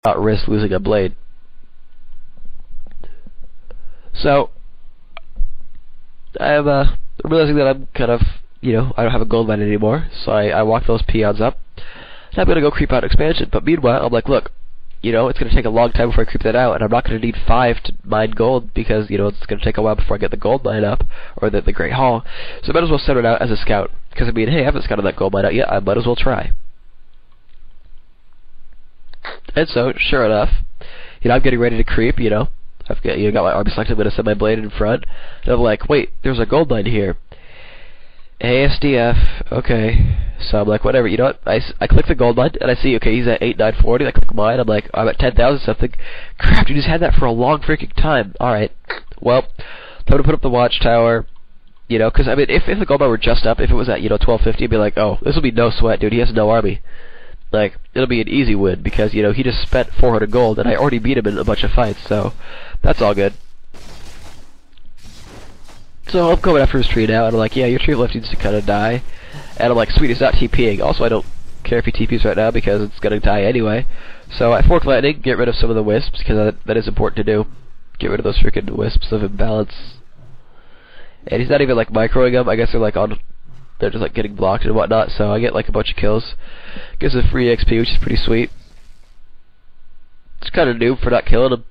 not risk losing a blade. So I'm realizing that I'm kind of, I don't have a gold mine anymore, so I walk those peons up, and I'm gonna go creep out expansion. But meanwhile, I'm like, look, it's gonna take a long time before I creep that out, and I'm not gonna need 5 to mine gold because it's gonna take a while before I get the gold mine up or the Great Hall. So I might as well send it out as a scout, because I mean, hey, I haven't scouted that gold mine out yet. I might as well try. And so, sure enough, I'm getting ready to creep. I've got my army selected. I'm gonna send my blade in front, and I'm like, wait, there's a gold mine here. ASDF, okay. So I'm like, whatever, you know what? I click the gold mine, and I see, okay, he's at 8,940. I click mine, I'm like, I'm at 10,000 something. Crap, you just had that for a long freaking time. Alright, well, I'm gonna put up the watchtower, because, I mean, if the gold mine were just up, if it was at, 1250, I'd be like, oh, this will be no sweat, dude, he has no army. Like, it'll be an easy win, because, he just spent 400 gold, and I already beat him in a bunch of fights, so that's all good. So I'm coming after his tree now, and I'm like, yeah, your tree of life needs to kind of die. And I'm like, sweet, he's not TPing. Also, I don't care if he TPs right now, because it's going to die anyway. So I fork lightning, get rid of some of the wisps, because that is important to do. Get rid of those freaking wisps of imbalance. And he's not even, like, microing them. I guess they're, like, they're just, like, getting blocked and whatnot, so I get, like, a bunch of kills. Gives a free XP, which is pretty sweet. It's kind of noob for not killing him.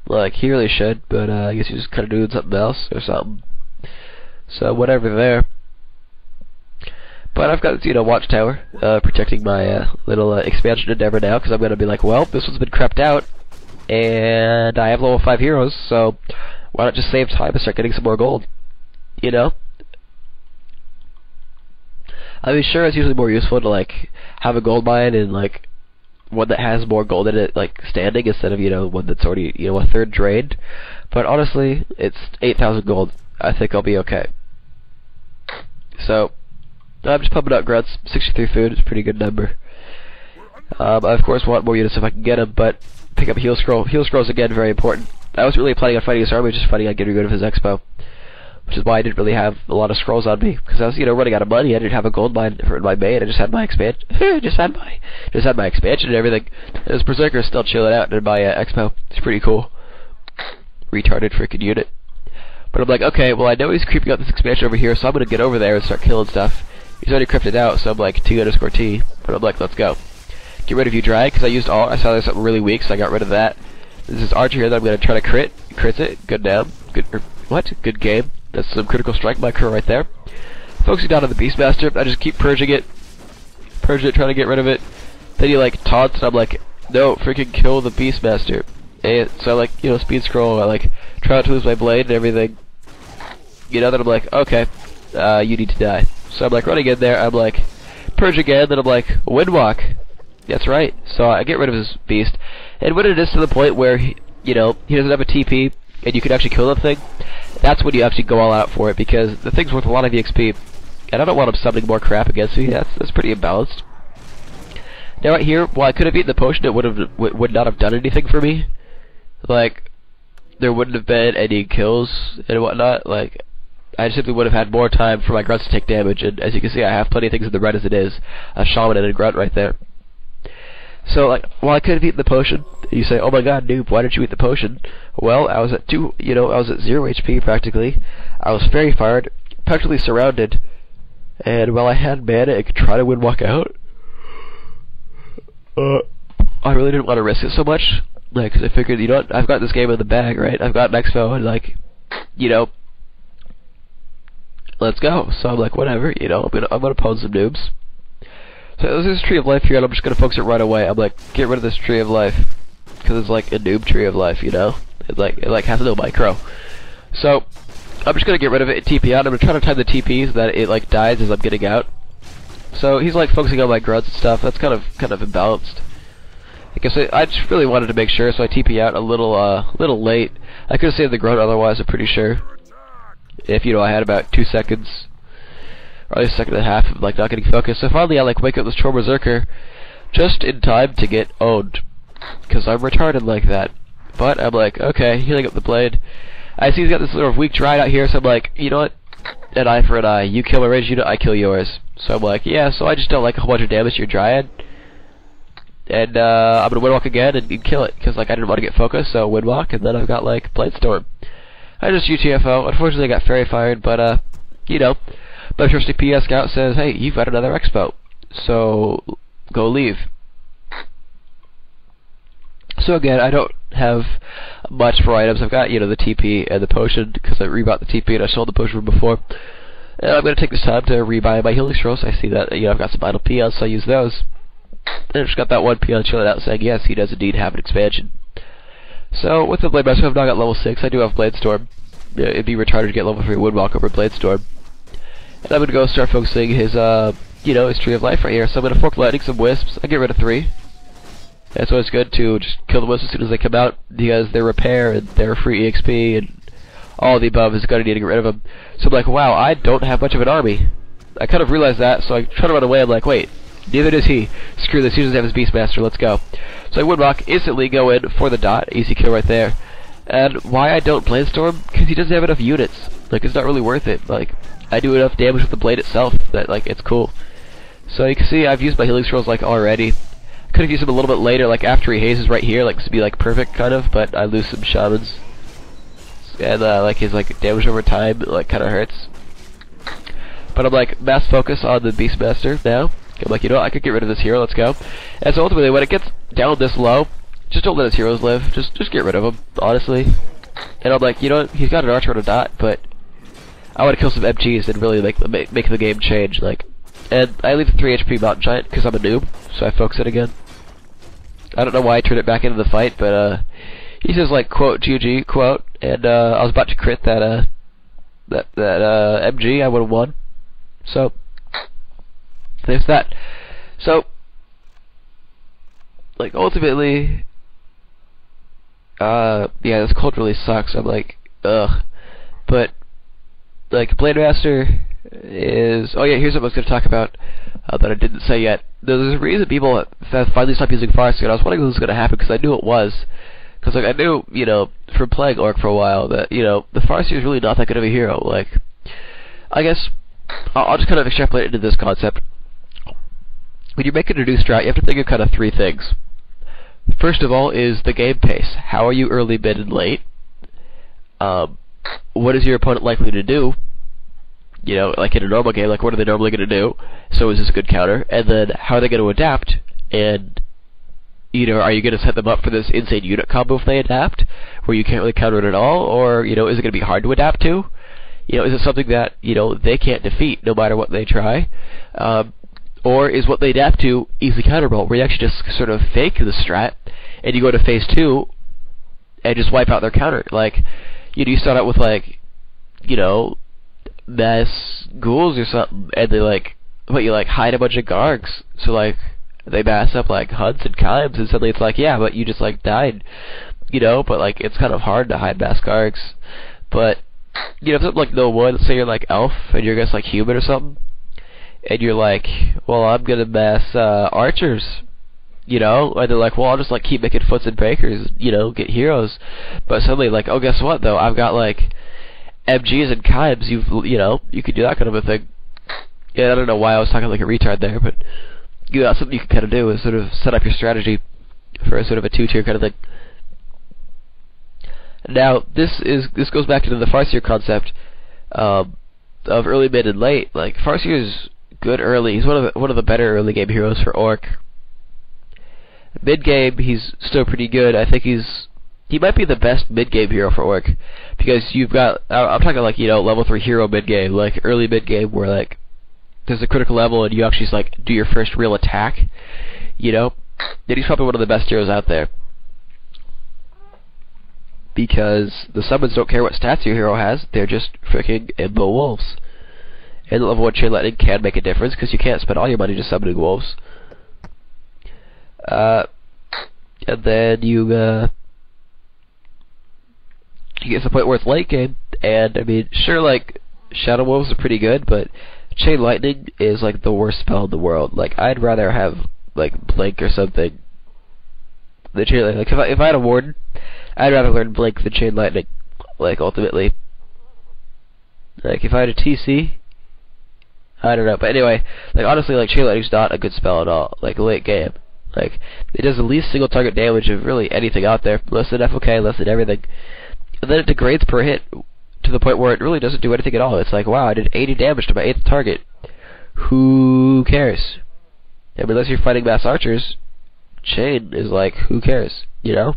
Like, he really should, but I guess he's just kind of doing something else or something. So, whatever there. But I've got, watchtower, protecting my little expansion endeavor now, because I'm going to be like, well, this one's been crept out, and I have level 5 heroes, so why not just save time and start getting some more gold? I mean, sure, it's usually more useful to, like, have a gold mine and, like, one that has more gold in it, like, standing, instead of, one that's already, a third drained. But honestly, it's 8,000 gold. I think I'll be okay. So, I'm just pumping out grunts. 63 food is a pretty good number. I, of course, want more units if I can get them, but pick up heal scroll. Heal scroll is, again, very important. I was really planning on fighting his army, just planning on getting rid of his expo. Which is why I didn't really have a lot of scrolls on me, because I was, running out of money. I didn't have a gold mine for my main. I just had my expansion. just had my expansion and everything. And his berserker is still chilling out in my expo. It's pretty cool. Retarded freaking unit. But I'm like, okay, well, I know he's creeping out this expansion over here, so I'm gonna get over there and start killing stuff. He's already crypted out, so I'm like T_T. But I'm like, let's go. Get rid of you, Drag, because I saw there's something really weak, so I got rid of that. There's this archer here that I'm gonna try to crit. Crits it. Good down. Good game. That's some critical strike micro right there. Focusing down on the Beastmaster, I just keep purging it, trying to get rid of it. Then he like taunts, and I'm like, no, freaking kill the Beastmaster. And so I like, speed scroll, I like try not to lose my blade and everything. Then I'm like, okay, you need to die. So I'm like running in there, I'm like, purge again, then I'm like, windwalk. That's right. So I get rid of his beast. And when it is to the point where he doesn't have a TP, and you can actually kill the thing, that's when you actually go all out for it, because the thing's worth a lot of EXP, and I don't want him summoning more crap against me. That's pretty imbalanced. Now right here, while I could have eaten the potion, it would not have done anything for me. Like, there wouldn't have been any kills and whatnot. Like, I simply would have had more time for my grunts to take damage, and as you can see, I have plenty of things in the red as it is. A shaman and a grunt right there. So, like, while I could have eaten the potion, you say, oh my god, noob, why didn't you eat the potion? Well, I was at 0 HP, practically. I was fairy fired, practically surrounded, and while I had mana, I could try to windwalk out. I really didn't want to risk it so much, like, because I figured, what, I've got this game in the bag, right? I've got an expo, and, like, let's go. So I'm like, whatever, I'm gonna pwn some noobs. So there's this tree of life here, and I'm just gonna focus it right away. I'm like, get rid of this tree of life, because it's like a noob tree of life, It like has no micro. So I'm just gonna get rid of it and TP out. I'm gonna try to time the TP so that it like dies as I'm getting out. So he's like focusing on my grunts and stuff. That's kind of imbalanced. I guess I just really wanted to make sure, so I TP out a little late. I could have saved the grunt otherwise, I'm pretty sure. If I had about 2 seconds. Or at least a second and a half of like not getting focused. So finally I like wake up this troll berserker just in time to get owned, because I'm retarded like that. But I'm like, okay, healing up the blade. I see he's got this little weak dried out here, so I'm like, you know what? An eye for an eye. You kill my ranged unit, I kill yours. So I'm like, yeah, so I just don't like a whole bunch of damage to your dryad. And I'm gonna Windwalk again and kill it, because like I didn't want to get focused, so Windwalk, and then I've got like Bladestorm. I just UTFO. Unfortunately, I got Fairy Fired, but you know, my trusty PS Scout says, hey, you've got another Expo, so go leave. So again, I don't have much for items. I've got, you know, the TP and the potion, because I rebought the TP and I sold the potion before. And I'm going to take this time to rebuy my healing scrolls. I see that, you know, I've got some idle peons, so I use those. And I've just got that one peon chilling out saying, yes, he does indeed have an expansion. So, with the Blademaster, I've now got level 6. I do have Bladestorm. Yeah, it'd be retarded to get level 3 Windwalk over Bladestorm. And I'm going to go start focusing his, you know, his Tree of Life right here. So I'm going to Fork Lightning, some Wisps. I get rid of 3. That's always good to just kill the Wisps as soon as they come out, because their repair and their free EXP and all the above is going to need to get rid of them. So I'm like, wow, I don't have much of an army. I kind of realized that, so I try to run away. I'm like, wait, neither does he. Screw this, he doesn't have his Beastmaster, let's go. So I Windwalk, instantly go in for the dot, easy kill right there. And why I don't Bladestorm? Because he doesn't have enough units. Like, it's not really worth it. Like, I do enough damage with the blade itself that, like, it's cool. So you can see I've used my healing scrolls, like, already. Could have used them a little bit later, like after he hazes right here, like to be like perfect kind of, but I lose some shamans. And like his like damage over time like kinda hurts. But I'm like mass focus on the Beastmaster now. I'm like, you know what, I could get rid of this hero, let's go. And so ultimately when it gets down this low, just don't let his heroes live. Just get rid of him, honestly. And I'm like, you know what, he's got an archer on a dot, but I wanna kill some MGs and really make the game change, like. And I leave the 3 HP Mountain Giant because I'm a noob, so I focus it again. I don't know why I turned it back into the fight, but he says like quote GG quote, and I was about to crit that MG, I would have won. So there's that. So like ultimately, yeah, this cold really sucks. I'm like, ugh. But like Blademaster is, oh yeah, here's what I was going to talk about that I didn't say yet. There's a reason people have finally stopped using Farseer, and I was wondering if this was going to happen because I knew it was. Because like I knew, you know, from playing Orc for a while that, you know, the Farseer is really not that good of a hero. Like, I guess I'll just kind of extrapolate into this concept. When you're making a new strat, you have to think of kind of 3 things. First of all is the game pace. How are you early, mid, and late? What is your opponent likely to do? You know, like in a normal game, like what are they normally going to do? So is this a good counter? And then how are they going to adapt? And, you know, are you going to set them up for this insane unit combo if they adapt, where you can't really counter it at all? Or, you know, is it going to be hard to adapt to? You know, is it something that, you know, they can't defeat no matter what they try? Or is what they adapt to easily counterable, where you actually just sort of fake the strat, and you go to phase 2, and just wipe out their counter? Like, you know, you start out with, like, you know, mass ghouls or something, and they like, what, you like hide a bunch of gargs, so like they mass up like hunts and chimes, and suddenly it's like, yeah, but you just like died, you know. But like it's kind of hard to hide mass gargs. But you know, if something like no one, let's say you're like elf and you're just like human or something, and you're like, well, I'm gonna mass archers, you know, and they're like, well, I'll just like keep making foots and breakers, you know, get heroes. But suddenly like, oh, guess what though, I've got like MGs and chimes, you know, you could do that kind of a thing. Yeah, I don't know why I was talking like a retard there, but you know, something you can kind of do is sort of set up your strategy for a sort of a 2-tier kind of thing. Now, this goes back to the Farseer concept of early, mid, and late. Like Farseer is good early. He's one of the better early game heroes for Orc. Mid game, he's still pretty good. I think he might be the best mid-game hero for Orc, because you've got, I'm talking like, you know, level 3 hero mid-game, like early mid-game where like there's a critical level and you actually just, like do your first real attack, you know. Then he's probably one of the best heroes out there, because the summons don't care what stats your hero has, they're just freaking imbo wolves. And the level 1 Chain Lightning can make a difference, because you can't spend all your money just summoning wolves. And then you get to the point where it's late game, and I mean, sure, like Shadow Wolves are pretty good, but Chain Lightning is like the worst spell in the world. Like, I'd rather have like Blink or something than Chain Lightning. Like, if I had a Warden, I'd rather learn Blink than Chain Lightning. Like, ultimately, like if I had a TC, I don't know. But anyway, like honestly, like Chain Lightning's not a good spell at all. Like late game, Like, it does the least single target damage of really anything out there. Less than FOK, less than everything. And then it degrades per hit to the point where it really doesn't do anything at all. It's like, wow, I did 80 damage to my 8th target. Who cares? I mean, unless you're fighting mass archers, chain is like, who cares? You know?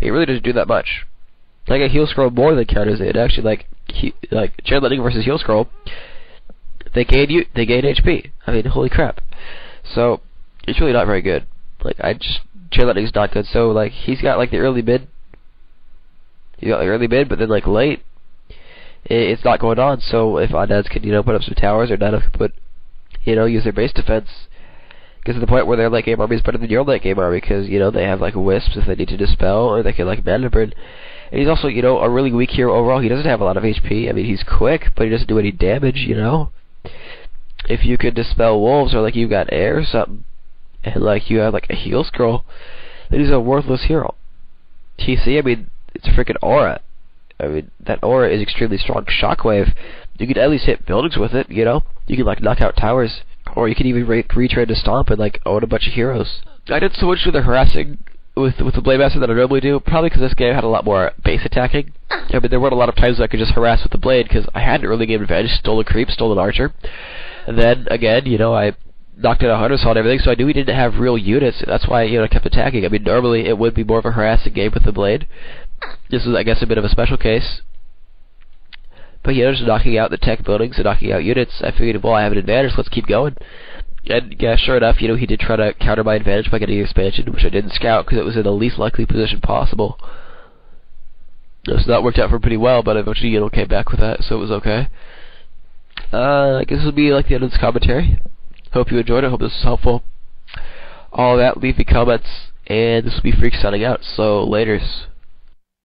It really doesn't do that much. Like a heal scroll more than counters it. Actually, like chain lightning versus heal scroll, they gain HP. I mean, holy crap. So it's really not very good. Like, chain lightning's not good. So like, he's got like the early mid. You got like early mid, but then like late, it's not going on. So if undeads can put up some towers, or Nana can use their base defense, gets to the point where their late game army is better than your late game army, because they have like wisps if they need to dispel, or they can like mana burn. And he's also a really weak hero overall. He doesn't have a lot of HP. I mean, he's quick, but he doesn't do any damage. If you could dispel wolves, or like you got air or something, and like you have like a heal scroll, then he's a worthless hero. TC, I mean, it's a freaking aura. I mean, that aura is extremely strong. Shockwave, you could at least hit buildings with it. You can like knock out towers, or you can even retrain to stomp and like own a bunch of heroes. I did so much with the harassing with the Blademaster that I normally do, probably because this game had a lot more base attacking. I mean, there weren't a lot of times I could just harass with the blade, because I had an early game advantage, stole a creep, stole an archer, and then again, I knocked out a hunter saw and everything, so I knew he didn't have real units. That's why I kept attacking. I mean, normally it would be more of a harassing game with the blade. This was, I guess, a bit of a special case. But just knocking out the tech buildings and knocking out units, I figured, well, I have an advantage, let's keep going. And yeah, sure enough, he did try to counter my advantage by getting expansion, which I didn't scout because it was in the least likely position possible. So that worked out for pretty well, but eventually came back with that, so it was okay. I guess this will be like the end of this commentary. Hope you enjoyed it, hope this was helpful. All that, leave me comments, and this will be Phreak signing out, so laters.